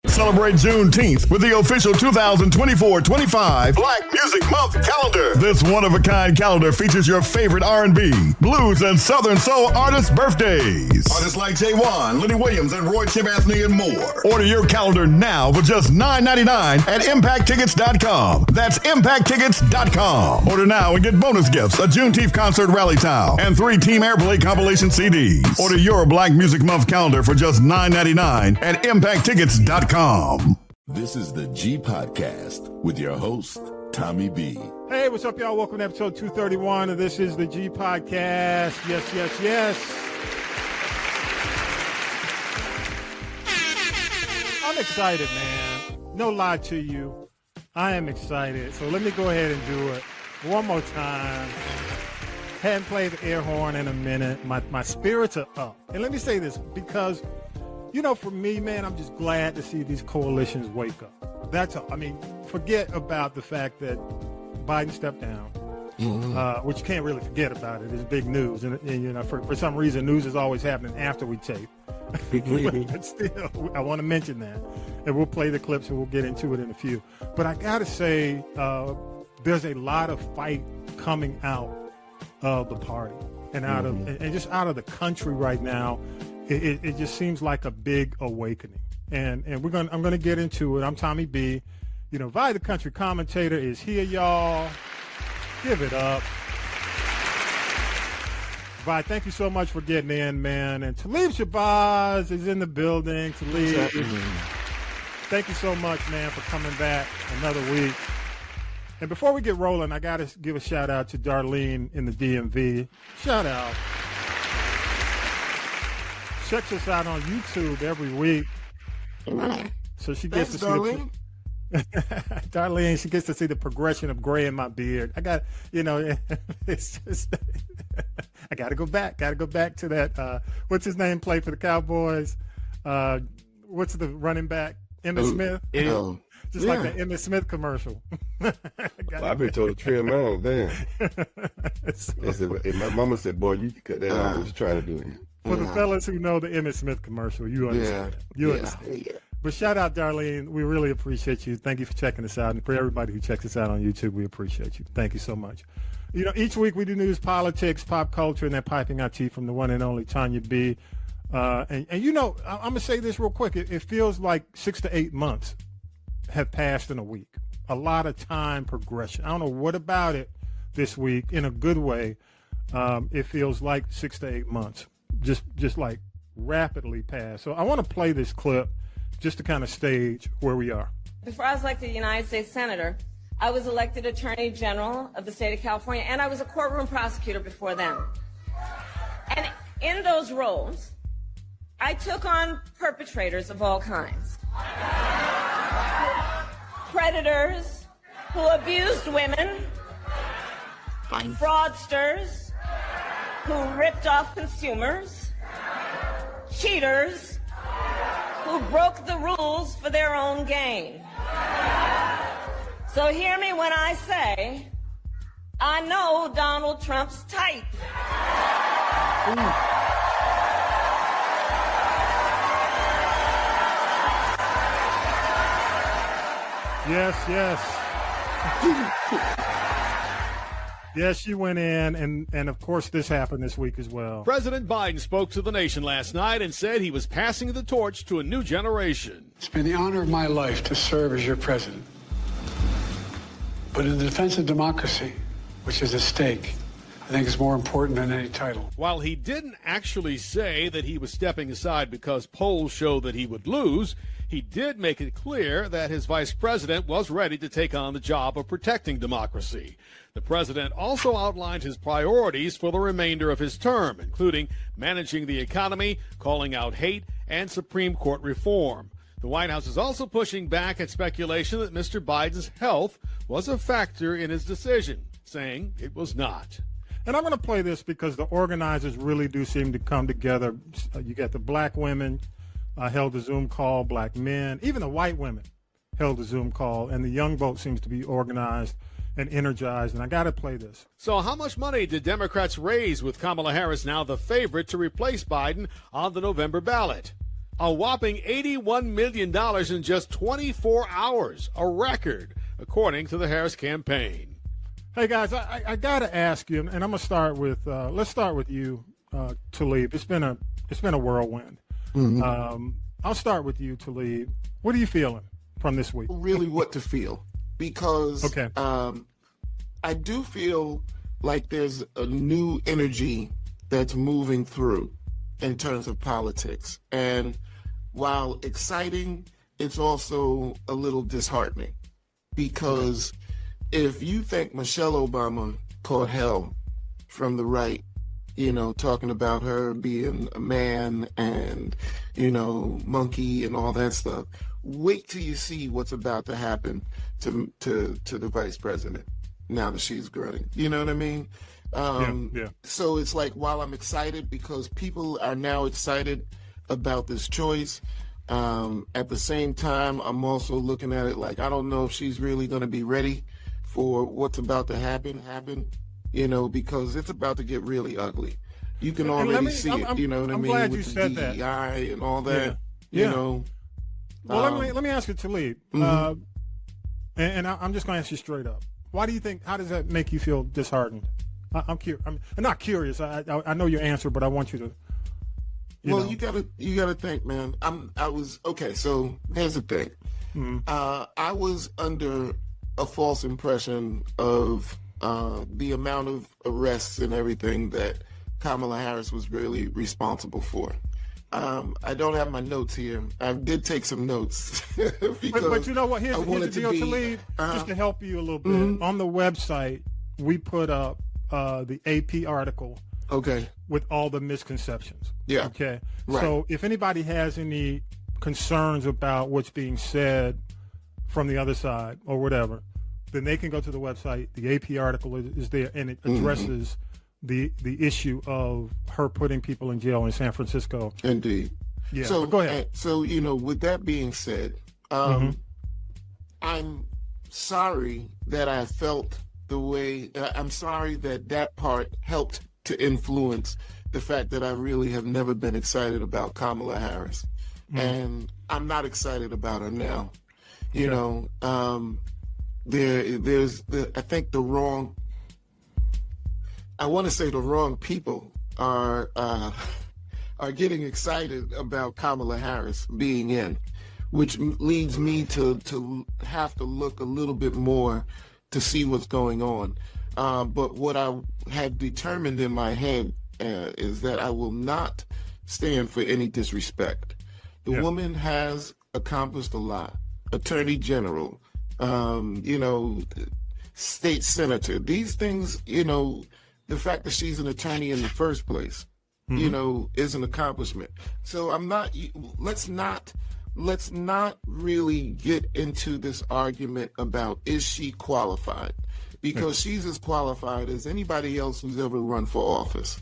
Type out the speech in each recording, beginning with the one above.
Celebrate Juneteenth with the official 2024-25 Black Music Month calendar. This one-of-a-kind calendar features your favorite R&B, blues, and Southern Soul artists' birthdays. Artists like J1, Lenny Williams, and Roy Chip Anthony, and more. Order your calendar now for just $9.99 at ImpactTickets.com. That's ImpactTickets.com. Order now and get bonus gifts, a Juneteenth concert rally towel, and 3 Team Airplay compilation CDs. Order your Black Music Month calendar for just $9.99 at ImpactTickets.com. This is the G Podcast with your host, Tommy B. Hey, what's up, y'all? Welcome to episode 231 of This is the G Podcast. Yes. I'm excited, man. No lie to you. I am excited. So let me go ahead and do it one more time. Hadn't played the air horn in a minute. My spirits are up. And let me say this, because you know, for me, man, I'm just glad to see these coalitions wake up. That's all. I mean, forget about the fact that Biden stepped down, which you can't really forget about it. It's big news. And you know, for some reason, news is always happening after we tape. But still, I want to mention that. And we'll play the clips and we'll get into it in a few. But I got to say, there's a lot of fight coming out of the party and out of and just out of the country right now. It just seems like a big awakening, and I'm gonna get into it. I'm Tommy B. You know, Vi the Country Commentator is here, y'all. Give it up. Vi, thank you so much for getting in, man. And Talib Shabazz is in the building. Talib, thank you so much, man, for coming back another week. And before we get rolling, I gotta give a shout out to Darlene in the DMV. Shout out. Checks us out on YouTube every week. So she gets to see Darlene. Darlene, she gets to see the progression of gray in my beard. I got, you know, it's just, I got to go back to that. What's his name? Play for the Cowboys. What's the running back? Emmitt Smith. Just like the Emmitt Smith commercial. I've been told to trim mine, damn. My mama said, boy, you can cut that out. What you trying to do here? For the fellas who know the Emmitt Smith commercial, you understand. You understand. Yeah. But shout out, Darlene. We really appreciate you. Thank you for checking us out. And for everybody who checks us out on YouTube, we appreciate you. Thank you so much. You know, each week we do news, politics, pop culture, and then piping our tea from the one and only Tonya B. And you know, I'm going to say this real quick. It feels like 6 to 8 months have passed in a week. A lot of time progression. I don't know what about it this week in a good way. It feels like 6 to 8 months. Just like rapidly passed. So I want to play this clip just to kind of stage where we are. Before I was elected United States Senator, I was elected Attorney General of the state of California, and I was a courtroom prosecutor before then. And in those roles, I took on perpetrators of all kinds. Predators who abused women, fraudsters who ripped off consumers, cheaters who broke the rules for their own gain. So hear me when I say, I know Donald Trump's type. Yes. Yes, she went in, and of course this happened this week as well. President Biden spoke to the nation last night and said he was passing the torch to a new generation. It's been the honor of my life to serve as your president. But in the defense of democracy, which is at stake, I think it's more important than any title. While he didn't actually say that he was stepping aside because polls show that he would lose, he did make it clear that his vice president was ready to take on the job of protecting democracy. The president also outlined his priorities for the remainder of his term, including managing the economy, calling out hate, and Supreme Court reform. The White House is also pushing back at speculation that Mr. Biden's health was a factor in his decision, saying it was not. And I'm going to play this because the organizers really do seem to come together. You got the black women held a Zoom call, black men, even the white women held a Zoom call, and the young vote seems to be organized and energized. And I got to play this. So how much money did Democrats raise with Kamala Harris now the favorite to replace Biden on the November ballot? a whopping $81 million in just 24 hours, a record, according to the Harris campaign. Hey, guys, I got to ask you, and I'm going to start with, let's start with you, Talib. It's been a whirlwind. Mm-hmm. I'll start with you, Talib. What are you feeling from this week? Really what to feel, because Okay. I do feel like there's a new energy that's moving through in terms of politics. And while exciting, it's also a little disheartening, because if you think Michelle Obama caught hell from the right, talking about her being a man and, monkey and all that stuff, wait till you see what's about to happen to the vice president now that she's running. You know what I mean? Yeah. So it's like, while I'm excited because people are now excited about this choice, at the same time, I'm also looking at it like, I don't know if she's really going to be ready for what's about to happen, because it's about to get really ugly. You can already see it, you know what I mean? Glad with you the said that. DEI and all that, Yeah. Well, Um, let me ask you, Talib, and I'm just going to ask you straight up. Why do you think? How does that make you feel disheartened? I'm curious. I'm not curious. I know your answer, but I want you to. You gotta think, man. Okay. So here's the thing. I was under a false impression of the amount of arrests and everything that Kamala Harris was really responsible for. I don't have my notes here. I did take some notes. But you know what? Here's the deal, Talib, just to help you a little bit. On the website, we put up the AP article. Okay. With all the misconceptions. Yeah. Okay. Right. So if anybody has any concerns about what's being said from the other side or whatever, then they can go to the website. The AP article is there, and it addresses the issue of her putting people in jail in San Francisco. Indeed. Yeah. So go ahead. So with that being said, I'm sorry that I felt the way. I'm sorry that part helped to influence the fact that I really have never been excited about Kamala Harris, and I'm not excited about her now. There's I think the wrong. I want to say the wrong people are getting excited about Kamala Harris being in, which leads me to have to look a little bit more to see what's going on. But what I have determined in my head is that I will not stand for any disrespect. The woman has accomplished a lot. Attorney General, state senator. These things, the fact that she's an attorney in the first place, is an accomplishment. So let's not really get into this argument about, is she qualified? Because she's as qualified as anybody else who's ever run for office.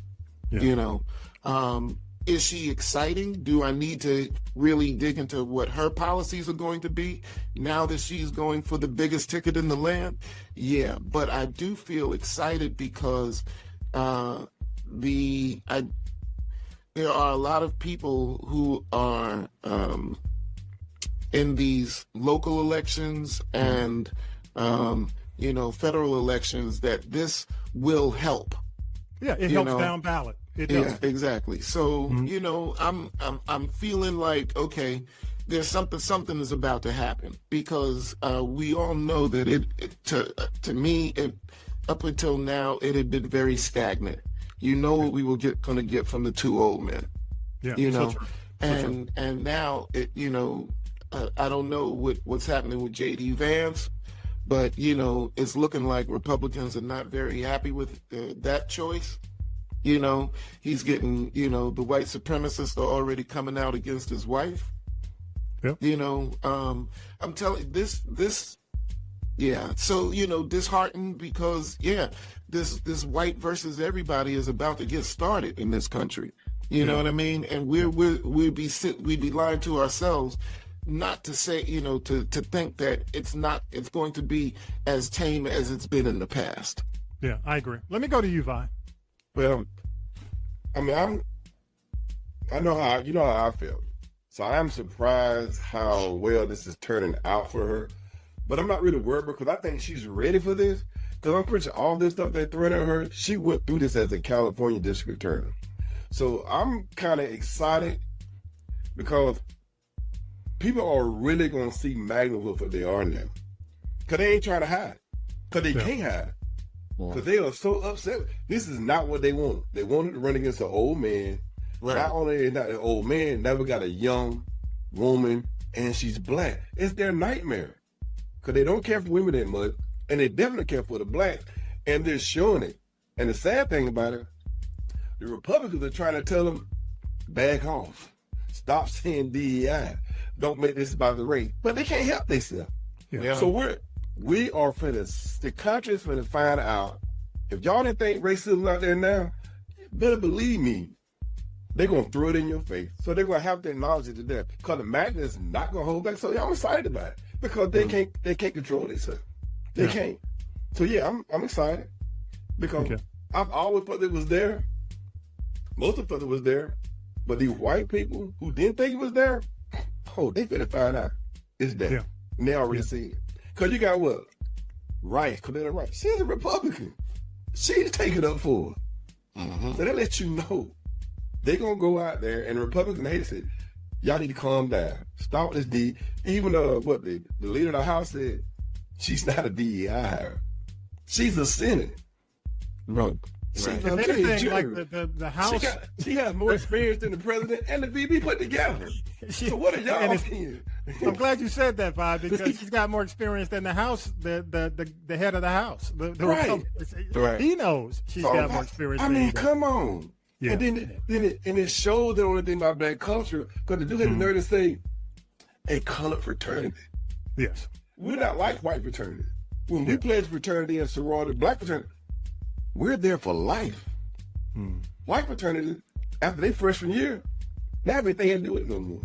Is she exciting? Do I need to really dig into what her policies are going to be now that she's going for the biggest ticket in the land? Yeah, but I do feel excited because there are a lot of people who are in these local elections and federal elections that this will help. Yeah, it helps down ballot. It does. Yeah, exactly. So, I'm feeling like, okay, there's something is about to happen, because we all know that to me, up until now, it had been very stagnant. What we were going to get from the two old men. Yeah, and now I don't know what's happening with J.D. Vance, but it's looking like Republicans are not very happy with that choice. He's getting, the white supremacists are already coming out against his wife. Yep. I'm telling this, yeah. So, disheartened because, this white versus everybody is about to get started in this country. You know what I mean? And we'd be lying to ourselves not to say, to think that it's going to be as tame as it's been in the past. Yeah, I agree. Let me go to you, Vi. Well, I mean, I know how I feel. So I'm surprised how well this is turning out for her. But I'm not really worried because I think she's ready for this. Because I'm pretty sure all this stuff they threw at her, she went through this as a California district attorney. So I'm kind of excited because people are really going to see Magna for what they are now. Because they ain't trying to hide. Because they can't hide. Because they are so upset. This is not what they wanted. They wanted to run against an old man. Right. Not only is not an old man, now we got a young woman, and she's black. It's their nightmare. Because they don't care for women that much, and they definitely care for the black, and they're showing it. And the sad thing about it, the Republicans are trying to tell them, back off. Stop saying DEI. Don't make this about the race. But they can't help themselves. Yeah. So we are the country is finna find out. If y'all didn't think racism out there now, you better believe me, they're gonna throw it in your face. So they're gonna have to acknowledge it to death. Because the magnet is not gonna hold back. So I'm excited about it. Because they can't control themselves. They can't. So yeah, I'm excited. Because I've always thought it was there. Most of it was there. But these white people who didn't think it was there, they finna find out it's there. Yeah. And they already seen it. Because you got what? Rice, Coletta Rice. She's a Republican. She's taking up for her. Mm-hmm. So they let you know. They're going to go out there, and the Republicans hate it. Y'all need to calm down. Stop this D. Even what the leader of the House said, she's not a DEI hire. She's a Senate. Bro. She's anything like the House. She has more experience than the president and the VP put together. So what are y'all saying? I'm glad you said that, Bob, because she's got more experience than the House, the head of the House. Right. He knows she's got more experience. I mean, come on. Yeah. And then it shows the only thing about black culture, because the dude had the nerve to say, a colored fraternity. Yes. We're not like white fraternity. When we pledge fraternity and sorority, black fraternity, we're there for life. White fraternity, after their freshman year, now everything had to do with it no more.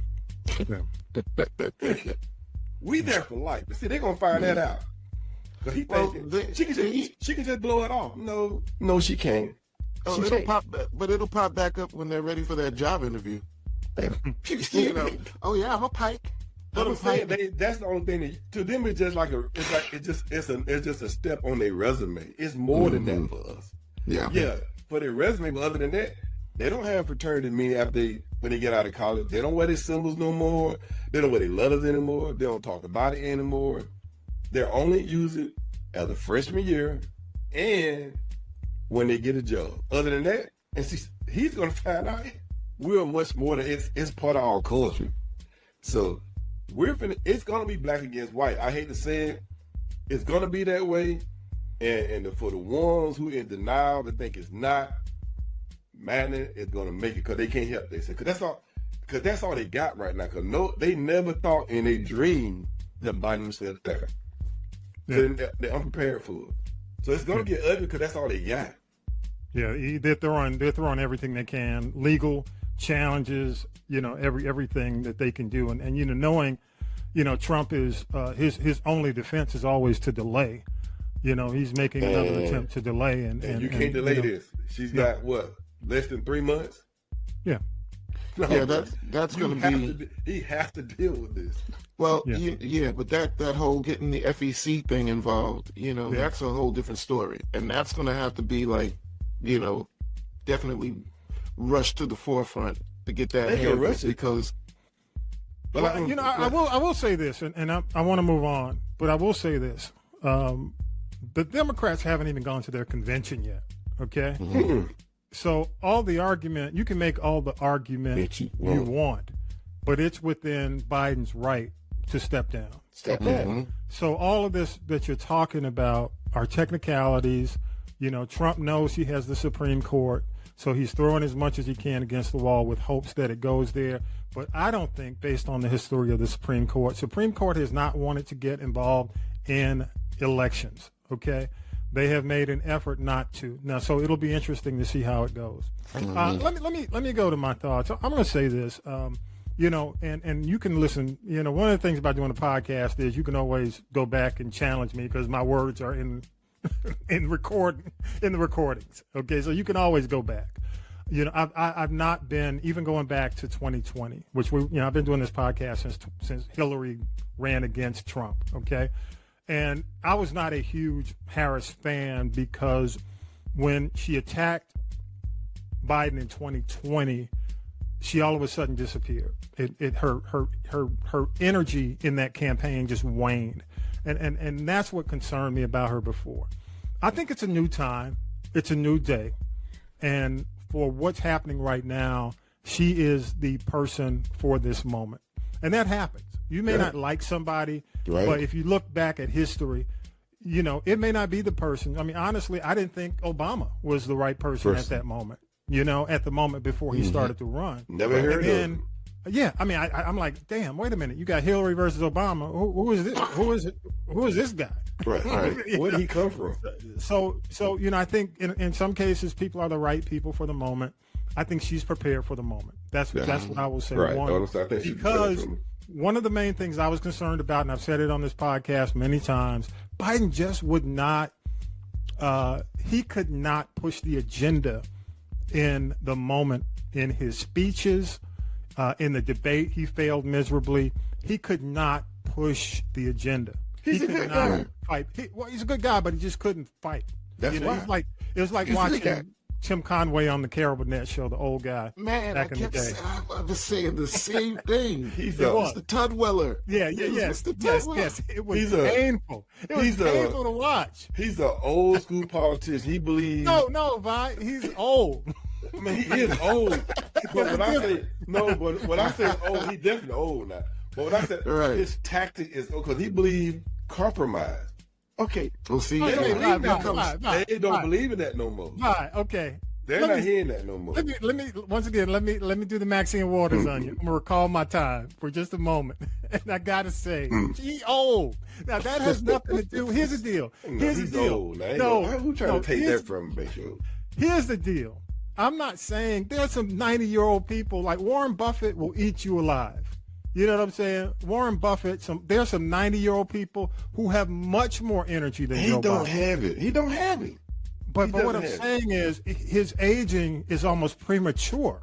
We there for life. But see, they're going to find that out. Because he thinks she can just blow it off. No, she can't. It'll pop back up when they're ready for that job interview. I'm a Pike. But I'm saying that's the only thing to them. It's just it's just a step on their resume. It's more than that for us. Yeah. For their resume, but other than that, they don't have fraternity meaning when they get out of college. They don't wear their symbols no more. They don't wear their letters anymore. They don't talk about it anymore. They're only use it as a freshman year and when they get a job. Other than that, and see, he's gonna find out we're much more than it's part of our culture. So. It's gonna be black against white. I hate to say it. It's gonna be that way. And for the ones who in denial that think it's not, Madden is gonna make it because they can't help themselves. Because that's all they got right now. Because they never thought in a dream that Biden themselves there. So they're unprepared for it. So it's gonna get ugly because that's all they got. Yeah, they're throwing everything they can, legal challenges, everything that they can do, and knowing, Trump is his only defense is always to delay. He's making another attempt to delay, and you can't delay this. She's got what, less than 3 months? Yeah. That's going to be. He has to deal with this. Well, but that whole getting the FEC thing involved, that's a whole different story, and that's going to have to be like, definitely rush to the forefront to get that handled because. But I will say this, and I want to move on, but I will say this: the Democrats haven't even gone to their convention yet. Okay, so all the argument you can make all the argument you want, but it's within Biden's right to step down. So all of this that you're talking about are technicalities. Trump knows he has the Supreme Court. So he's throwing as much as he can against the wall with hopes that it goes there. But I don't think, based on the history of the Supreme Court has not wanted to get involved in elections, okay? They have made an effort not to. Now, so it'll be interesting to see how it goes. Let me go to my thoughts. I'm going to say this, and you can listen. One of the things about doing a podcast is you can always go back and challenge me because my words are in the recordings. Okay, so you can always go back. I've not been, even going back to 2020, which I've been doing this podcast since Hillary ran against Trump. Okay. And I was not a huge Harris fan because when she attacked Biden in 2020, she all of a sudden disappeared. Her energy in that campaign just waned. And that's what concerned me about her before. I think it's a new time. It's a new day. And for what's happening right now, she is the person for this moment. And that happens. You may not like somebody, but if you look back at history, it may not be the person. I mean, honestly, I didn't think Obama was the right person at that moment, at the moment before he started to run. Never heard of him. Yeah, I mean, I'm like, damn, wait a minute. You got Hillary versus Obama. Who is this? Who is this guy? Right. Where did he come from? So I think in some cases, people are the right people for the moment. I think she's prepared for the moment. That's what I will say. Right. One, because one of the main things I was concerned about, and I've said it on this podcast many times, Biden just would not, he could not push the agenda in the moment in his speeches. In the debate, he failed miserably. He could not push the agenda. He's a good guy. Fight. He's a good guy, but he just couldn't fight. That's why. It was like watching Tim Conway on the Carol Burnett show, the old guy. Man, back in the day. I was saying the same thing. He's Mr. Tudweller. Yes. It was painful. It was painful to watch. He's an old school politician. He believes. No, Vi. He's old. I mean, he is old. But when I say old, he's definitely old now. But when I said his tactic is because he believes compromise. Okay. Well, see, they don't believe in that no more. Right. Okay. They're not hearing that no more. Let me do the Maxine Waters on you. I'm gonna recall my time for just a moment, and I gotta say, she old. Now that has nothing to do. Here's the deal. He's old. No, who's trying to take that from him, Big? Here's the deal. I'm not saying there's some 90-year-old people like Warren Buffett will eat you alive. You know what I'm saying? Warren Buffett, there's some 90-year-old people who have much more energy than Joe Biden. He don't have it. But what I'm saying is his aging is almost premature.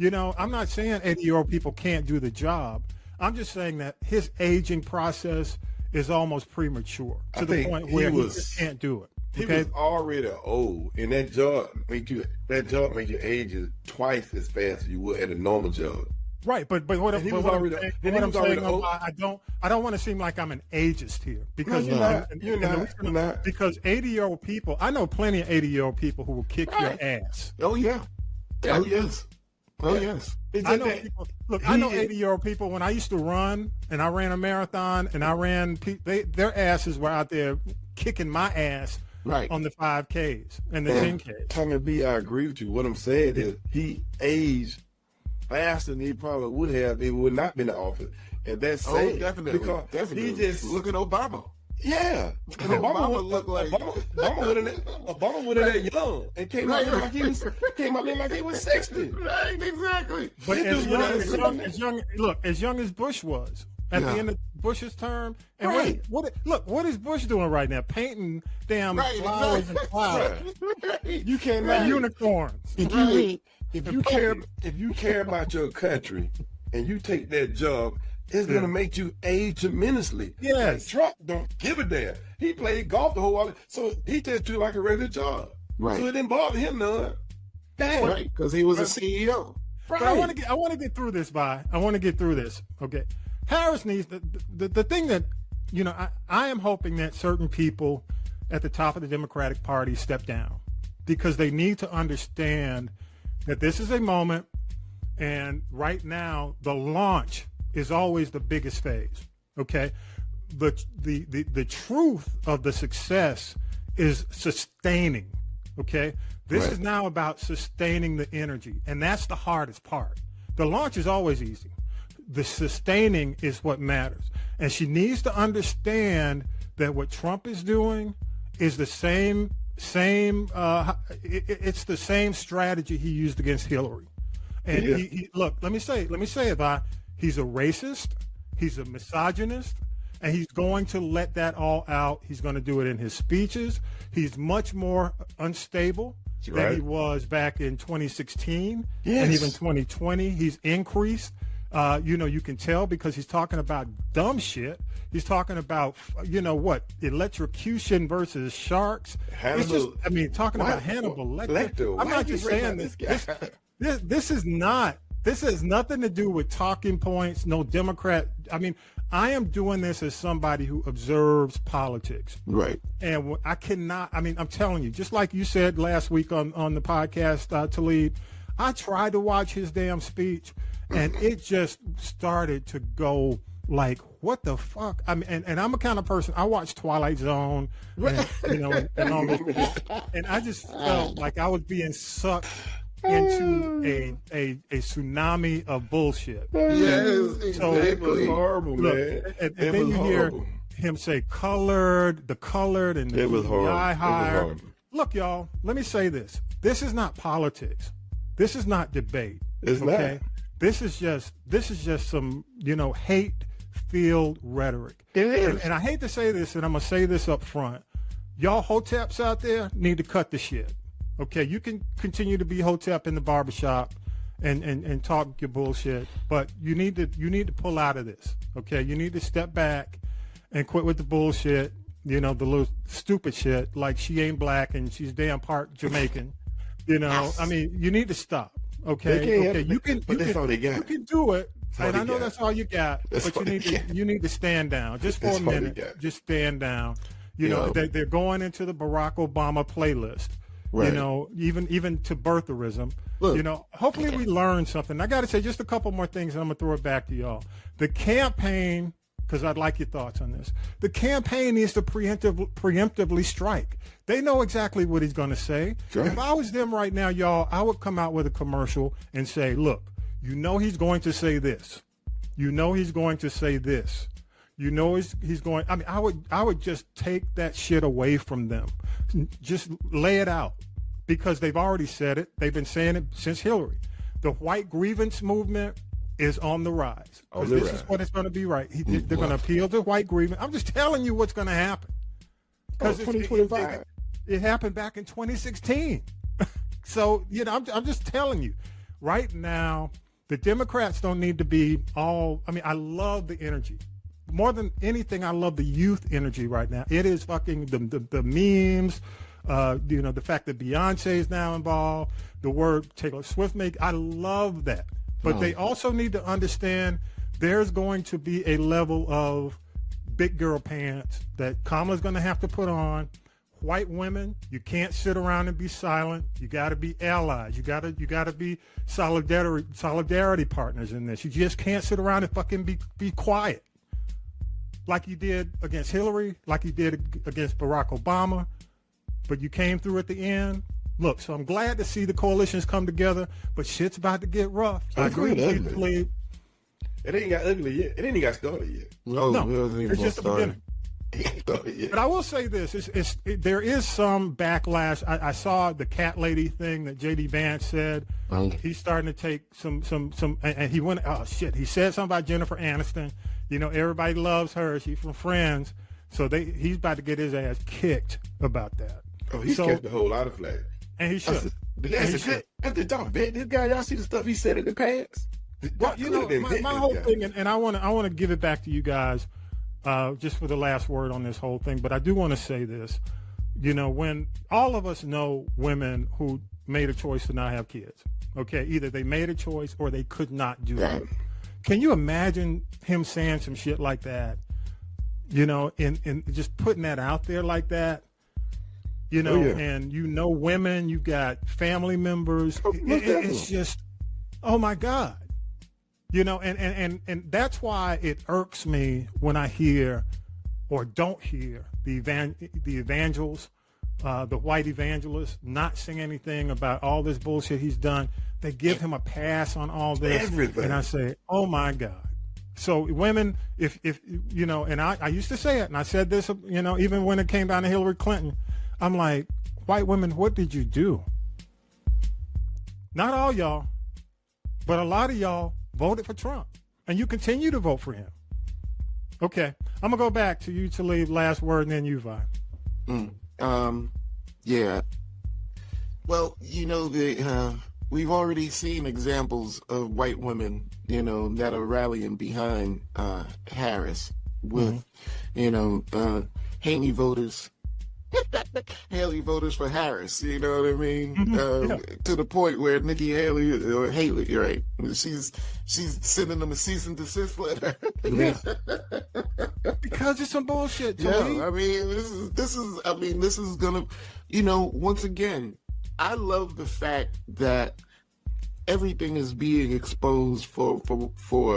I'm not saying 80-year-old people can't do the job. I'm just saying that his aging process is almost premature to the point where he just can't do it. He was already old, and that job make your age twice as fast as you would at a normal job. Right, but what I'm saying, I don't want to seem like I'm an ageist here because you're not. Because 80-year-old people, I know plenty of 80-year-old people who will kick your ass. Oh yeah. Oh yes. Oh yes. I know people. Look, I know 80-year-old people. When I used to run, and I ran a marathon, and I ran, their asses were out there kicking my ass. Right. On the 5Ks and the 10Ks. Tommy B, I agree with you. What I'm saying is he aged faster than he probably would have if he would not been in office. And that's sad. Definitely. Because definitely. He just look at Obama. Yeah. Obama looked like Obama went in there young and came out like he was 60. Right, exactly. But as young as Bush was at the end of Bush's term. And what is Bush doing right now? Painting damn flowers and clouds. You cannot unicorns. If you care about your country and you take that job, it's gonna make you age tremendously. Yes. Like Trump don't give a damn. He played golf the whole while, so he just treated it like a regular job. Right. So it didn't bother him none. Damn. Right, because he was a CEO. Right. But I want to get through this, I want to get through this. Okay. Harris needs the thing that, I am hoping that certain people at the top of the Democratic Party step down because they need to understand that this is a moment, and right now the launch is always the biggest phase. Okay. The truth of the success is sustaining. Okay. This is now about sustaining the energy, and that's the hardest part. The launch is always easy. The sustaining is what matters. And she needs to understand that what Trump is doing is the same it's the same strategy he used against Hillary. And he look, let me say it, he's a racist, he's a misogynist, and he's going to let that all out. He's going to do it in his speeches. He's much more unstable than he was back in 2016 Yes. and even 2020. He's increased. You can tell because he's talking about dumb shit. He's talking about, electrocution versus sharks. Talking about Hannibal Lecter. I'm not just saying this. This is not. This has nothing to do with talking points. No Democrat. I am doing this as somebody who observes politics. Right. And I cannot. I'm telling you, just like you said last week on the podcast, Talib, I tried to watch his damn speech, and it just started to go like, what the fuck? And I'm a kind of person, I watch Twilight Zone, and all this, and I just felt like I was being sucked into a tsunami of bullshit. Yes, So it was horrible, man. And then you hear him say the colored, and it was horrible. eye higher. It was horrible. Look, y'all, let me say this. This is not politics. This is not debate. It's okay? not. This is just some, hate-filled rhetoric. It is. And I hate to say this, and I'm going to say this up front. Y'all hoteps out there need to cut the shit. Okay, you can continue to be hotep in the barbershop and talk your bullshit, but you need to pull out of this. Okay, you need to step back and quit with the bullshit. The little stupid shit like she ain't black and she's damn part Jamaican. You need to stop. Okay, you can do it. And I know that's all you got, but you need to stand down just for a minute. Just stand down. They're going into the Barack Obama playlist. Right. Even to birtherism. Look, hopefully we learn something. I got to say just a couple more things, and I'm going to throw it back to y'all. The campaign, because I'd like your thoughts on this. The campaign needs to preemptively strike. They know exactly what he's going to say. Sure. If I was them right now, y'all, I would come out with a commercial and say, look, he's going to say this. He's going to say this. He's going. I would just take that shit away from them. Just lay it out, because they've already said it. They've been saying it since Hillary. The white grievance movement is on the rise. Because this is what it's going to be, right? They're going to appeal to white grievance. I'm just telling you what's going to happen. Because 2025. It happened back in 2016. So, I'm just telling you. Right now, the Democrats don't need to be all. I love the energy. More than anything, I love the youth energy right now. It is fucking the memes, the fact that Beyonce is now involved, the word Taylor Swift I love that. But they also need to understand there's going to be a level of big girl pants that Kamala's going to have to put on. White women, you can't sit around and be silent. You got to be allies. You got to be solidarity partners in this. You just can't sit around and fucking be quiet. Like you did against Hillary, like you did against Barack Obama, but you came through at the end. Look, so I'm glad to see the coalitions come together, but shit's about to get rough. I agree with you. It ain't got ugly yet. It ain't even got started yet. No, it's just the beginning. But I will say this: there is some backlash. I saw the cat lady thing that J.D. Vance said. He's starting to take some, and he went. Oh shit! He said something about Jennifer Aniston. Everybody loves her. She's from Friends. So he's about to get his ass kicked about that. Oh, he's catched a whole lot of flack. And he should. That's y'all bet this guy. Y'all see the stuff he said in the past. Well, my whole thing, and I want to give it back to you guys, just for the last word on this whole thing. But I do want to say this. When all of us know women who made a choice to not have kids. Okay, either they made a choice or they could not do it. Can you imagine him saying some shit like that? And just putting that out there like that. And women, you got family members. It's just, oh my God. And that's why it irks me when I hear or don't hear the evangels, the white evangelists not saying anything about all this bullshit he's done. They give him a pass on all this. Everything. And I say, oh my God. So women, if and I used to say it, and I said this, even when it came down to Hillary Clinton, I'm like, white women, what did you do? Not all y'all, but a lot of y'all voted for Trump, and you continue to vote for him. Okay, I'm gonna go back to you to leave last word, and then you, Vi. Yeah. Well, we've already seen examples of white women, that are rallying behind Harris with, Haley voters. Haley voters for Harris, you know what I mean? To the point where Nikki Haley, or Haley, right? She's sending them a cease and desist letter. Because it's some bullshit. I mean, this is gonna, once again, I love the fact that everything is being exposed for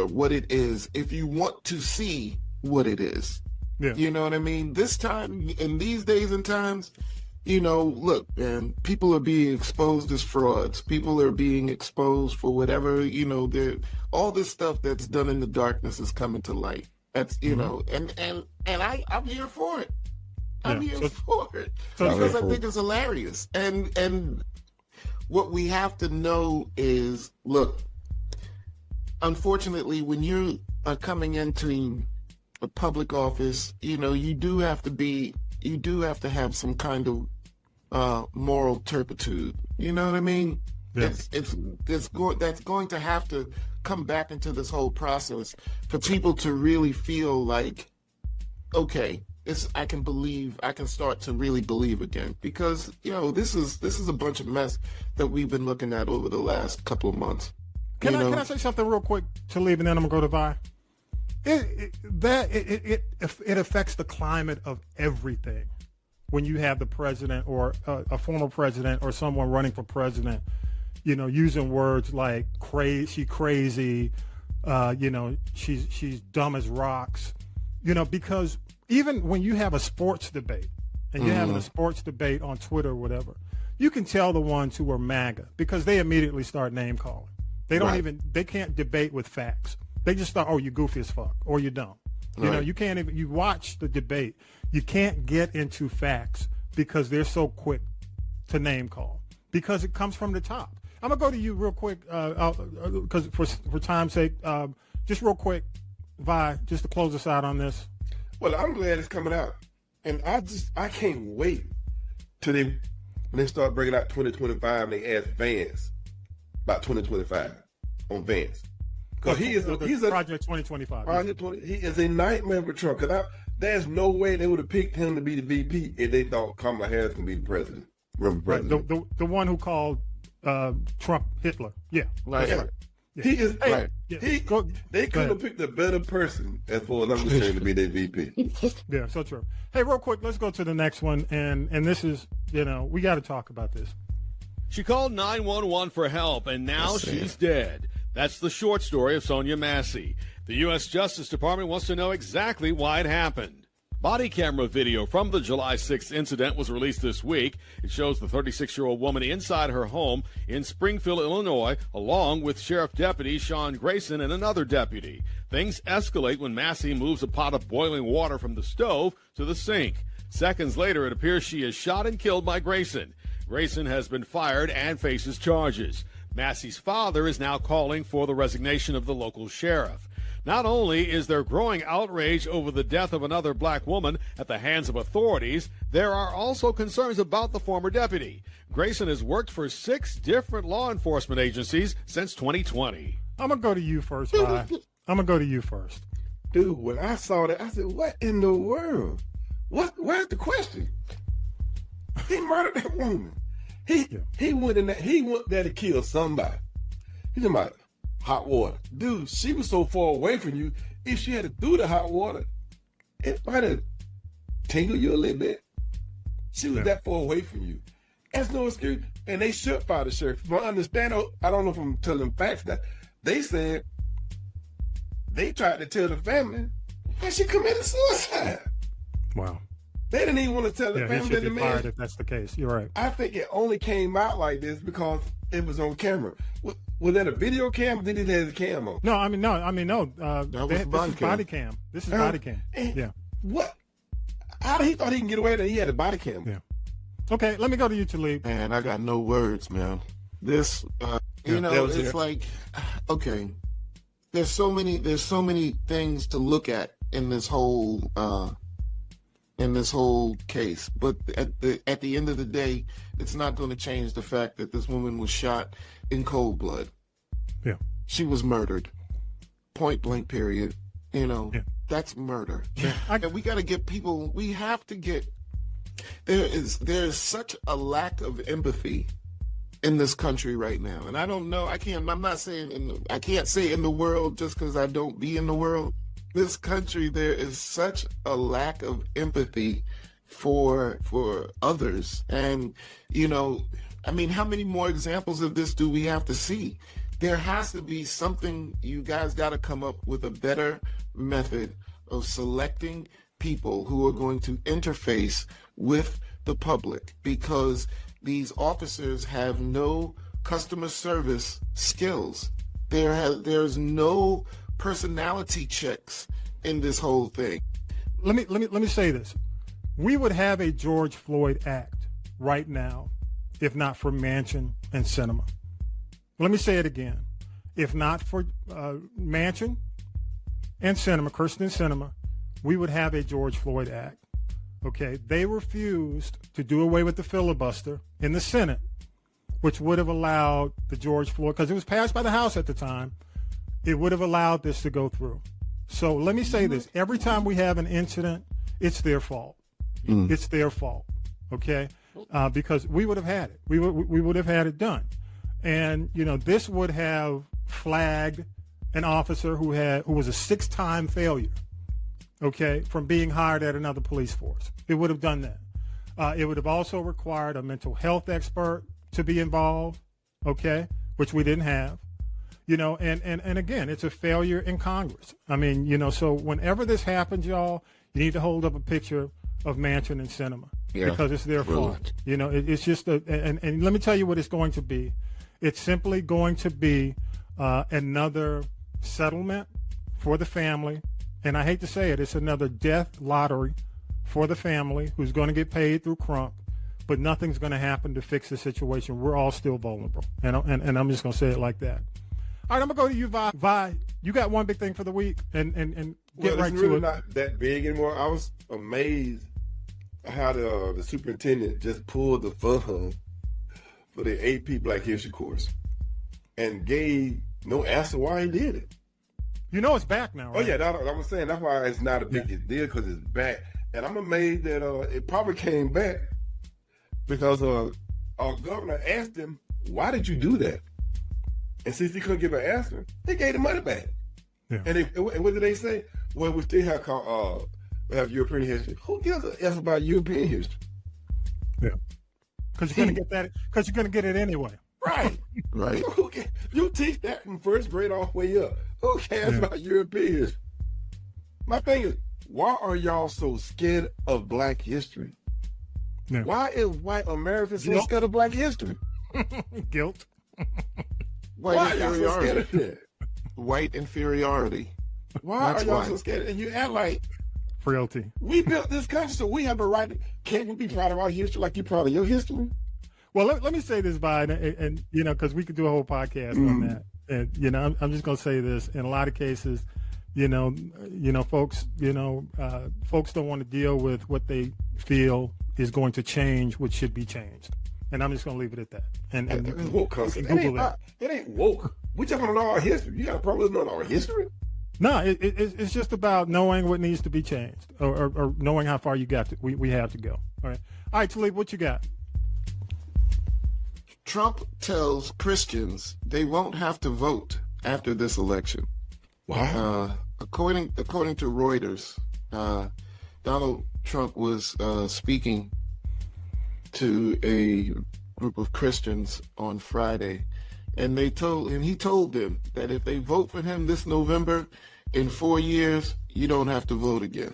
what it is. If you want to see what it is. Yeah. You know what I mean? This time, in these days and times, look, man, people are being exposed as frauds. People are being exposed for whatever, all this stuff that's done in the darkness is coming to light. That's, and I'm here for it. I'm here for it. Because I think it's hilarious. And what we have to know is, look, unfortunately, when you are coming into a public office, you do have to have some kind of moral turpitude. You know what I mean? Yeah. That's going to have to come back into this whole process for people to really feel like, okay, I can start to really believe again, because this is a bunch of mess that we've been looking at over the last couple of months. Can I say something real quick to leave, and then I'm gonna go to Vi? It affects the climate of everything when you have the president or a former president or someone running for president, using words like crazy, she's dumb as rocks, because even when you have a sports debate and you're having a sports debate on Twitter or whatever, you can tell the ones who are MAGA because they immediately start name calling. They don't they can't debate with facts. They just thought, oh, you goofy as fuck, or you don't. You can't even, you watch the debate, you can't get into facts because they're so quick to name call because it comes from the top. I'm going to go to you real quick, because for time's sake, just real quick, Vi, just to close us out on this. Well, I'm glad it's coming out. And I can't wait till when they start bringing out 2025 and they ask Vance about 2025 on Vance. Because he's a Project 2025. He is a nightmare for Trump. Because there's no way they would have picked him to be the VP if they thought Kamala Harris can be the president. Remember, president. Right. The one who called Trump Hitler. Yeah. Right. Yeah. Yeah. He is right. Yeah. They could have picked a better person as far as I'm concerned to be their VP. Yeah, so true. Hey, real quick, let's go to the next one, and this is, we got to talk about this. She called 911 for help, and now she's dead. That's the short story of Sonya Massey. The U.S. Justice Department wants to know exactly why it happened. Body camera video from the July 6th incident was released this week. It shows the 36-year-old woman inside her home in Springfield, Illinois, along with Sheriff Deputy Sean Grayson and another deputy. Things escalate when Massey moves a pot of boiling water from the stove to the sink. Seconds later, it appears she is shot and killed by Grayson. Grayson has been fired and faces charges. Massey's father is now calling for the resignation of the local sheriff. Not only is there growing outrage over the death of another black woman at the hands of authorities, there are also concerns about the former deputy. Grayson has worked for 6 different law enforcement agencies since 2020. I'm going to go to you first, Vi. I'm going to go to you first. Dude, when I saw that, I said, what in the world? Where's the question? He murdered that woman. He went in there. He went there to kill somebody. He's talking about hot water. Dude, she was so far away from you. If she had to do the hot water, it might have tingled you a little bit. She was that far away from you. That's no excuse. And they should fire the sheriff. From what I understand, I don't know if I'm telling facts, that they said they tried to tell the family that she committed suicide. Wow. They didn't even want to tell the family that the man. Fired if that's the case. You're right. I think it only came out like this because it was on camera. Was that a video cam? Or did it have a cam on? No. That was body cam. This is body cam. Yeah. What? How did he thought he can get away with it? He had a body cam. Yeah. Okay, let me go to you, Talib. Man, I got no words, man. This, it's like, okay. There's so many things to look at in this whole in this whole case. But at the end of the day, it's not going to change the fact that this woman was shot in cold blood. Yeah. She was murdered. Point blank, period. That's murder. Yeah. And we got to get people, we have to get, there's such a lack of empathy in this country right now. And I don't know, I'm not saying, I can't say in the world just because I don't be in the world. This country, there is such a lack of empathy for others. And, how many more examples of this do we have to see? There has to be something. You guys got to come up with a better method of selecting people who are going to interface with the public, because these officers have no customer service skills. There's no personality checks in this whole thing. Let me say this. We would have a George Floyd Act right now if not for Manchin and Sinema. Let me say it again. If not for Manchin and Sinema, Kirsten Sinema, we would have a George Floyd Act. Okay, they refused to do away with the filibuster in the Senate, which would have allowed the George Floyd, because it was passed by the House at the time, it would have allowed this to go through. So let me say this. Every time we have an incident, it's their fault. It's their fault, okay? Because we would have had it. We would have had it done. And, this would have flagged an officer who was a 6-time failure, okay, from being hired at another police force. It would have done that. It would have also required a mental health expert to be involved, okay, which we didn't have. And again, it's a failure in Congress. So whenever this happens, y'all, you need to hold up a picture of Manchin and Sinema, because it's their fault. It's just and let me tell you what it's going to be. It's simply going to be another settlement for the family. And I hate to say it, it's another death lottery for the family who's going to get paid through Crump, but nothing's going to happen to fix the situation. We're all still vulnerable. And I'm just going to say it like that. All right, I'm going to go to you, Vi. Vi, you got one big thing for the week, and get right to it. It's really not that big anymore. I was amazed how the superintendent just pulled the fund for the AP Black History course and gave no answer why he did it. It's back now, right? Oh, yeah, I was saying that's why it's not a big deal, because it's back. And I'm amazed that it probably came back because our governor asked him, why did you do that? And since he couldn't give an answer, they gave the money back. Yeah. And what did they say? Well, we still have European history. Who gives a F about European history? Yeah. Because you're going to get that. Because you're going to get it anyway. Right. Right. You teach that from first grade all the way up. Who cares about European history? My thing is, why are y'all so scared of Black history? Yeah. Why is white America so scared of Black history? Guilt. White inferiority. White inferiority. Why are y'all so scared? And you act like frailty. We built this country, so we have a right. Can't you be proud of our history like you're proud of your history? Well, let me say this, Vi, and because we could do a whole podcast on that. And I'm just gonna say this. In a lot of cases, folks don't want to deal with what they feel is going to change, which should be changed. And I'm just going to leave it at that. And woke concept. It ain't woke. We just want to know our history. You got a problem with knowing our history? No, it's just about knowing what needs to be changed, or knowing how far you got to. We have to go. All right, Talib, what you got? Trump tells Christians they won't have to vote after this election. Wow. According to Reuters, Donald Trump was speaking to a group of Christians on Friday, and he told them that if they vote for him this November, in 4 years, you don't have to vote again.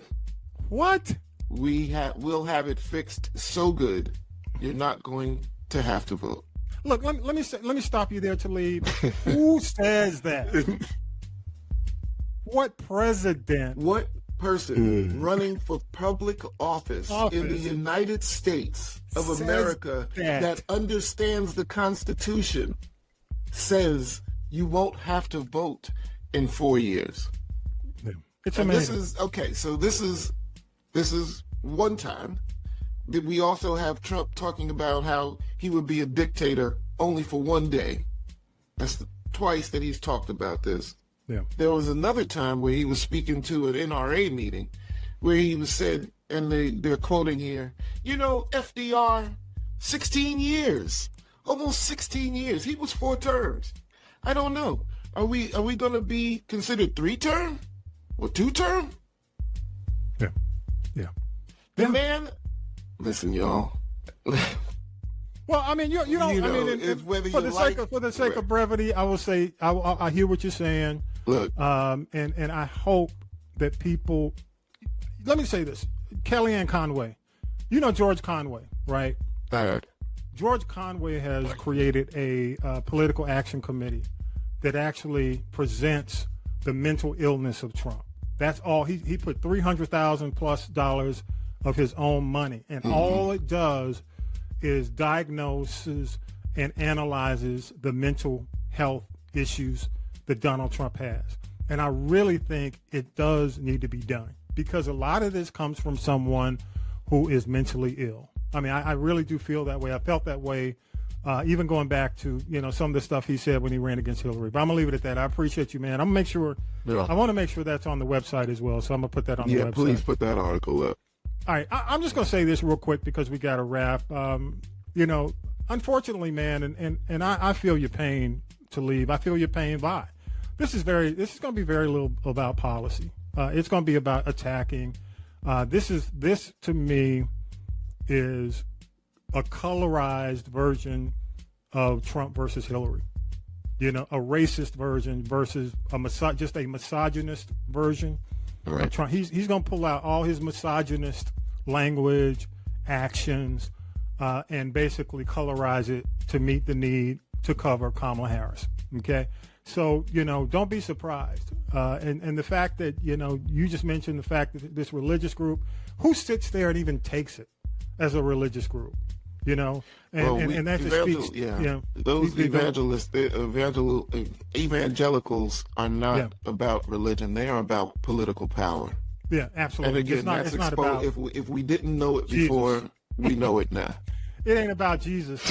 What? We'll have it fixed so good, you're not going to have to vote. Look, let me stop you there, Talib. Who says that? What president? What person running for public office in the United States of America that understands the Constitution says you won't have to vote in 4 years? It's amazing. This is one time. Did we also have Trump talking about how he would be a dictator only for one day? That's twice that he's talked about this. Yeah. There was another time where he was speaking to an NRA meeting where he was said, and they're quoting here, FDR, 16 years, almost 16 years. He was 4 terms. I don't know. Are we going to be considered 3-term or 2-term? Yeah. Yeah. The man, listen, y'all. Well, I mean, you know, it's whether for you the sake of brevity, I will say I hear what you're saying. Look, and I hope that people. Let me say this: Kellyanne Conway, you know George Conway, right? I heard. George Conway has created a political action committee that actually presents the mental illness of Trump. That's all. He put $300,000+ of his own money, and all it does is diagnoses and analyzes the mental health issues that Donald Trump has. And I really think it does need to be done because a lot of this comes from someone who is mentally ill. I mean, I really do feel that way. I felt that way even going back to, some of the stuff he said when he ran against Hillary. But I'm going to leave it at that. I appreciate you, man. I'm going to make sure, I want to make sure that's on the website as well. So I'm going to put that on the website. Yeah, please put that article up. All right, I'm just going to say this real quick because we got to wrap. Unfortunately, man, and I feel your pain to leave. I feel your pain. Why? This is going to be very little about policy. It's going to be about attacking. This to me is a colorized version of Trump versus Hillary. A racist version versus just a misogynist version. Right. Trump. He's going to pull out all his misogynist language, actions, and basically colorize it to meet the need to cover Kamala Harris. Okay, so don't be surprised. And the fact that you just mentioned the fact that this religious group, who sits there and even takes it as a religious group, and that just speaks. Those evangelicals are not about religion; they are about political power. Yeah, absolutely. And again, it's not about. If we didn't know it before, we know it now. It ain't about Jesus,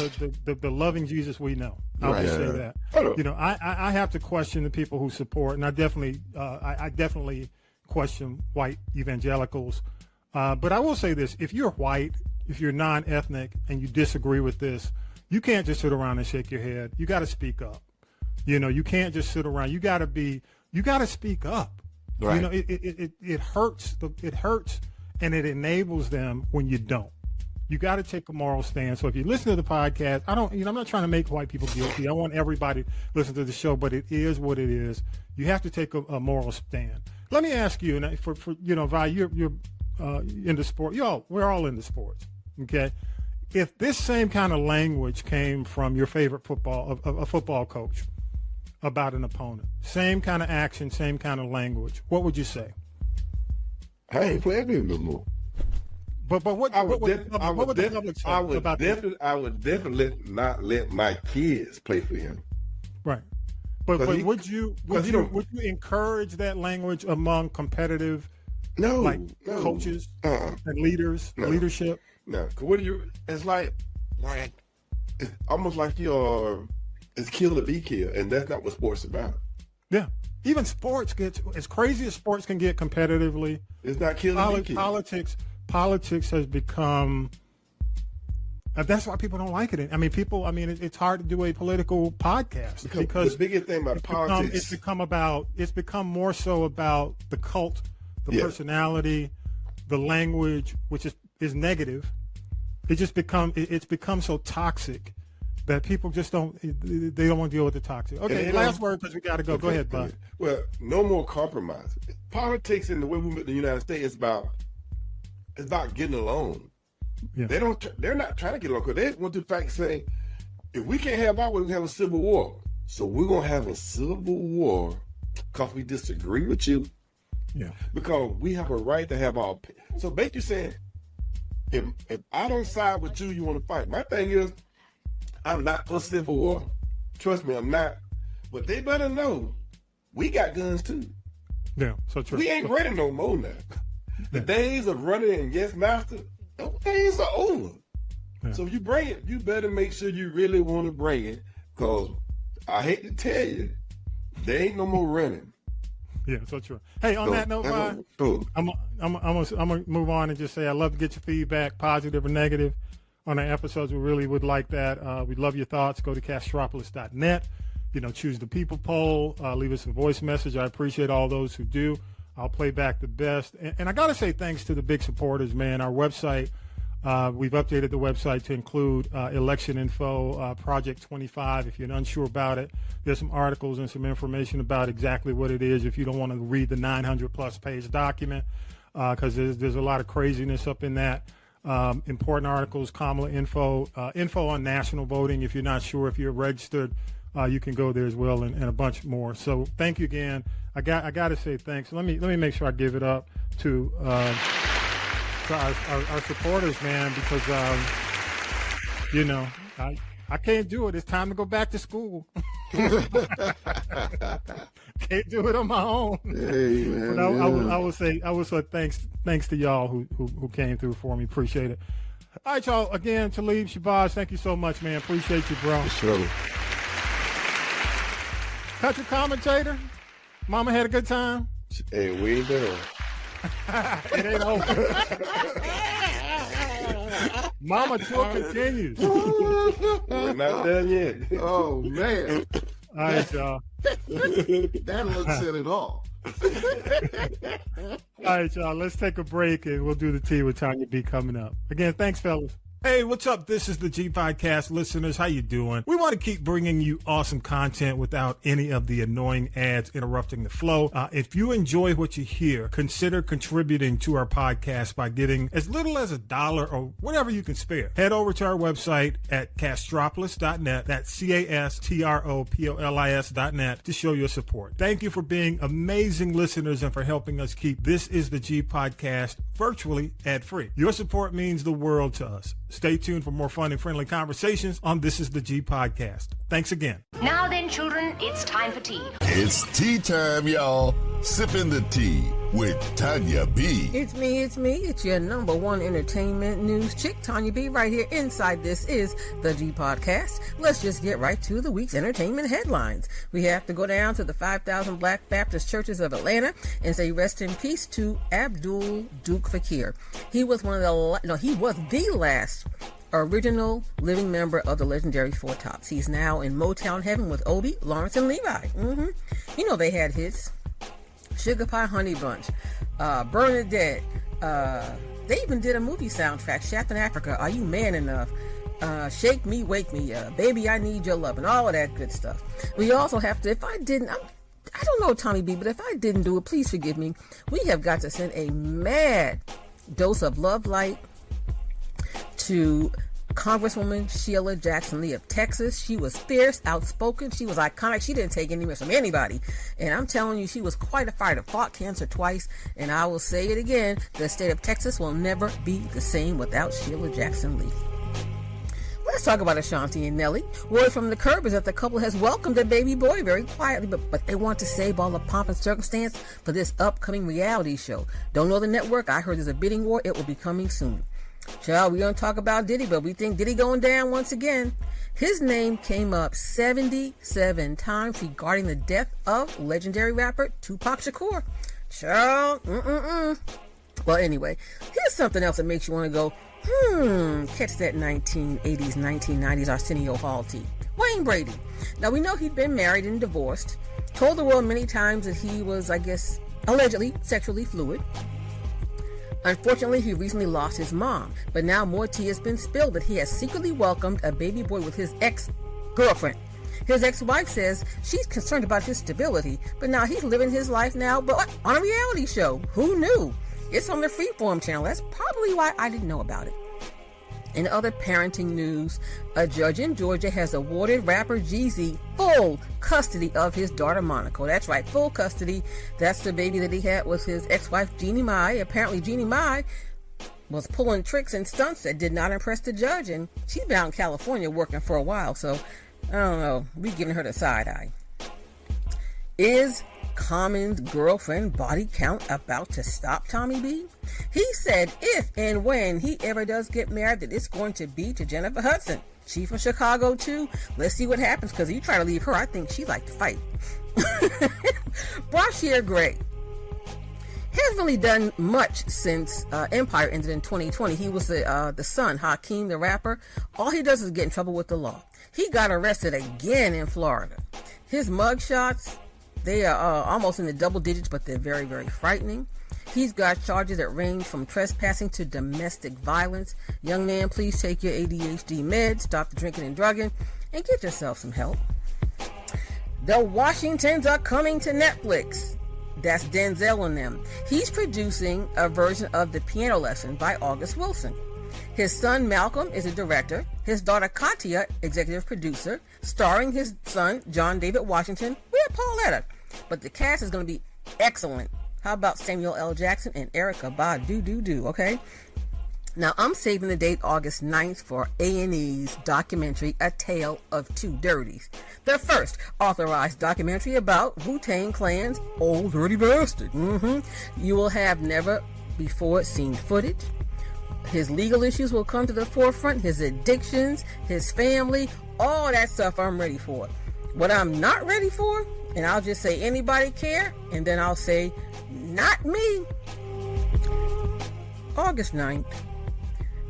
the loving Jesus we know. I'll just say that. I have to question the people who support, and I definitely question white evangelicals. But I will say this: if you're white, if you're non-ethnic, and you disagree with this, you can't just sit around and shake your head. You got to speak up. You can't just sit around. You got to speak up. Right. It hurts. It hurts, and it enables them when you don't. You got to take a moral stand. So if you listen to the podcast, I'm not trying to make white people guilty. I want everybody to listen to the show, but it is what it is. You have to take a moral stand. Let me ask you, and for Vi, you're into sport. We're all into sports. Okay. If this same kind of language came from your favorite football coach about an opponent, same kind of action, same kind of language, what would you say? I ain't playing with him no more. But what would the public say about that? I would definitely not let my kids play for him. Right. But would you encourage that language among competitive coaches and leaders, leadership? No, because it's like it's almost like it's kill to be killed, and that's not what sports is about. Yeah. Even sports gets, as crazy as sports can get competitively, it's not kill to be killed. Politics has become, that's why people don't like it. It's hard to do a political podcast because the biggest thing about politics, it's become more so about the cult, the personality, the language, which is negative. It's become so toxic that people just don't want to deal with the toxic. Okay, last word because we got to go. Go ahead, Bud. Well, no more compromise. Politics in the way we live in the United States is about getting along. Yeah. They're not trying to get along because they want to fact say, if we can't have our way, we can have a civil war. So we're gonna have a civil war because we disagree with you. Yeah. Because we have a right to have our. So basically saying, if I don't side with you, you want to fight. My thing is, I'm not for civil war. Trust me, I'm not. But they better know we got guns too. Yeah, so true. We ain't ready no more now. The days of running and yes, master, those days are over. Yeah. So if you bring it, you better make sure you really want to bring it, because I hate to tell you, there ain't no more running. Yeah, so true. Hey, on that note, I'm gonna move on and just say I love to get your feedback, positive or negative, on our episodes. We really would like that. We'd love your thoughts. Go to castropolis.net. Choose the people poll. Leave us a voice message. I appreciate all those who do. I'll play back the best. And I got to say thanks to the big supporters, man. Our website, we've updated the website to include election info, Project 25. If you're unsure about it, there's some articles and some information about exactly what it is if you don't want to read the 900-plus page document, because there's a lot of craziness up in that. Important articles, Kamala info on national voting. If you're not sure if you're registered, you can go there as well, and a bunch more. So thank you again. I got to say thanks. Let me make sure I give it up to our supporters, man, because I can't do it. It's time to go back to school. Can't do it on my own. Hey, man, but I would say thanks to y'all who came through for me. Appreciate it. All right, y'all. Again, Talib, Shabazz, thank you so much, man. Appreciate you, bro. Sure. Country commentator, Mama had a good time. Hey, we ain't done. It ain't over. Mama tour continues. We're not done yet. Oh, man. All right, y'all. That looks at it all. All right, y'all. Let's take a break, and we'll do the Tea with Tonya B coming up. Again, thanks, fellas. Hey, what's up? This is the G Podcast listeners. How you doing? We want to keep bringing you awesome content without any of the annoying ads interrupting the flow. If you enjoy what you hear, consider contributing to our podcast by giving as little as $1 or whatever you can spare. Head over to our website at castropolis.net. That's castropolis.net to show your support. Thank you for being amazing listeners and for helping us keep This Is the G Podcast virtually ad-free. Your support means the world to us. Stay tuned for more fun and friendly conversations on This Is the G Podcast. Thanks again. Now then, children, it's time for tea. It's tea time, y'all. Sipping the tea with Tonya B. It's me. It's your number one entertainment news chick, Tonya B, right here inside This Is the G Podcast. Let's just get right to the week's entertainment headlines. We have to go down to the 5,000 Black Baptist churches of Atlanta and say rest in peace to Abdul Duke Fakir. He was the last original living member of the legendary Four Tops. He's now in Motown heaven with Obi, Lawrence, and Levi. They had hits. Sugar Pie Honey Bunch, Bernadette. They even did a movie soundtrack, Shaft in Africa, Are You Man Enough? Shake Me, Wake Me, Baby, I Need Your Love, and all of that good stuff. We also have to, I don't know, Tommy B, but if I didn't do it, please forgive me. We have got to send a mad dose of love light to Congresswoman Sheila Jackson Lee of Texas. She was fierce, outspoken. She was iconic. She didn't take any mess from anybody. And I'm telling you, she was quite a fighter. Fought cancer twice. And I will say it again, the state of Texas will never be the same without Sheila Jackson Lee. Let's talk about Ashanti and Nelly. Word from the Curb is that the couple has welcomed a baby boy very quietly, but they want to save all the pomp and circumstance for this upcoming reality show. Don't know the network. I heard there's a bidding war. It will be coming soon. Child, we don't talk about Diddy, but we think Diddy going down once again. His name came up 77 times regarding the death of legendary rapper Tupac Shakur. Child, Well, anyway, here's something else that makes you want to go, catch that 1980s, 1990s Arsenio Hall tea. Wayne Brady. Now, we know he'd been married and divorced. Told the world many times that he was, allegedly sexually fluid. Unfortunately, he recently lost his mom, but now more tea has been spilled that he has secretly welcomed a baby boy with his ex-girlfriend. His ex-wife says she's concerned about his stability, but now he's living his life now, but on a reality show. Who knew? It's on the Freeform channel. That's probably why I didn't know about it. In other parenting news, a judge in Georgia has awarded rapper Jeezy full custody of his daughter Monaco. That's right, full custody. That's the baby that he had with his ex-wife Jeannie Mai. Apparently Jeannie Mai was pulling tricks and stunts that did not impress the judge, and she's been out in California working for a while, so I don't know. We giving her the side eye. Is Common's girlfriend body count about to stop Tommy B? He said if and when he ever does get married that it's going to be to Jennifer Hudson. She from Chicago too. Let's see what happens, because he tried to leave her. I think she liked to fight. Brashear Gray hasn't really done much since Empire ended in 2020. He was the son, Hakeem the rapper. All he does is get in trouble with the law. He got arrested again in Florida. His mugshots, they are almost in the double digits, but they're very, very frightening. He's got charges that range from trespassing to domestic violence. Young man, please take your ADHD meds, stop the drinking and drugging, and get yourself some help. The Washingtons are coming to Netflix. That's Denzel and them. He's producing a version of The Piano Lesson by August Wilson. His son Malcolm is a director. His daughter Katia, executive producer, starring his son John David Washington with Pauletta. But the cast is going to be excellent. How about Samuel L. Jackson and Erykah Badu, okay? Now, I'm saving the date August 9th for A&E's documentary, A Tale of Two Dirties. The first authorized documentary about Wu-Tang Clan's Old Dirty Bastard. You will have never before seen footage. His legal issues will come to the forefront, his addictions, his family, all that stuff I'm ready for. What I'm not ready for, and I'll just say anybody care, and then I'll say, not me. August 9th.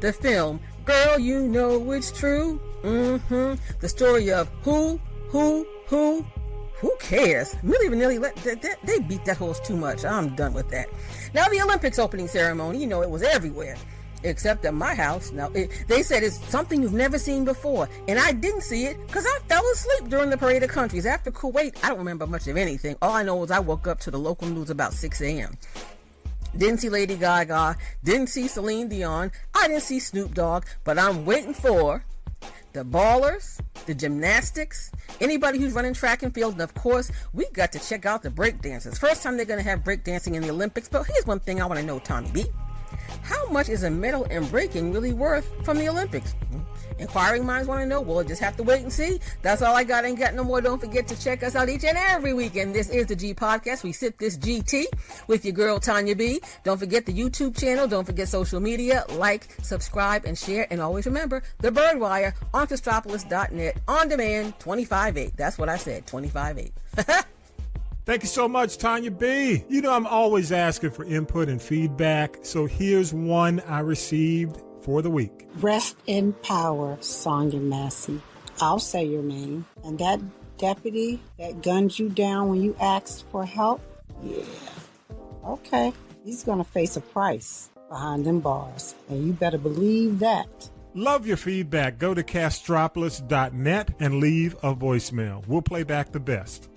The film, Girl, You Know It's True. The story of who cares? Milli Vanilli, they beat that horse too much. I'm done with that. Now, the Olympics opening ceremony, you know, it was everywhere. Except at my house. Now, they said it's something you've never seen before. And I didn't see it because I fell asleep during the Parade of Countries. After Kuwait, I don't remember much of anything. All I know is I woke up to the local news about 6 a.m. Didn't see Lady Gaga. Didn't see Celine Dion. I didn't see Snoop Dogg. But I'm waiting for the ballers, the gymnastics, anybody who's running track and field. And, of course, we got to check out the break dancers. First time they're going to have break dancing in the Olympics. But here's one thing I want to know, Tommy B. How much is a medal in breaking really worth from the Olympics? Inquiring minds want to know. We'll just have to wait and see. That's all I got. Ain't got no more. Don't forget to check us out each and every weekend. This is the G Podcast. We sip this GT with your girl, Tonya B. Don't forget the YouTube channel. Don't forget social media. Like, subscribe, and share. And always remember, the Birdwire on Castropolis.net. On demand, 25/8. That's what I said, 25/8. Thank you so much, Tonya B. You know I'm always asking for input and feedback, so here's one I received for the week. Rest in power, Sonya Massey. I'll say your name. And that deputy that gunned you down when you asked for help? Yeah. Okay. He's going to face a price behind them bars. And you better believe that. Love your feedback. Go to Castropolis.net and leave a voicemail. We'll play back the best.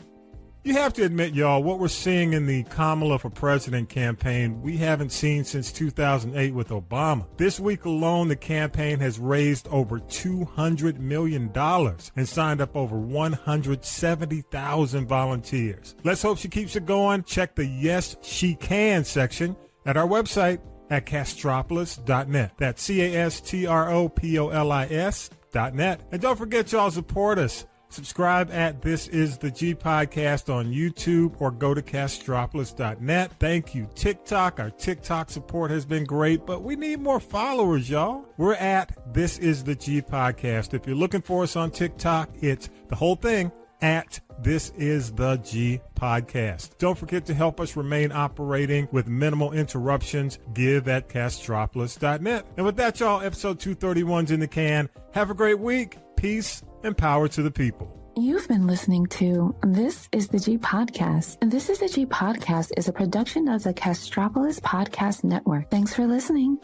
You have to admit, y'all, what we're seeing in the Kamala for President campaign, we haven't seen since 2008 with Obama. This week alone, the campaign has raised over $200 million and signed up over 170,000 volunteers. Let's hope she keeps it going. Check the Yes, She Can section at our website at Castropolis.net. That's Castropolis.net. And don't forget, y'all, support us. Subscribe at This Is the G Podcast on YouTube or go to Castropolis.net. Thank you, TikTok. Our TikTok support has been great, but we need more followers, y'all. We're at This Is the G Podcast. If you're looking for us on TikTok, it's the whole thing at This Is the G Podcast. Don't forget to help us remain operating with minimal interruptions. Give at Castropolis.net. And with that, y'all, episode 231's in the can. Have a great week. Peace and power to the people. You've been listening to This Is the G Podcast. And This Is the G Podcast is a production of the Castropolis Podcast Network. Thanks for listening.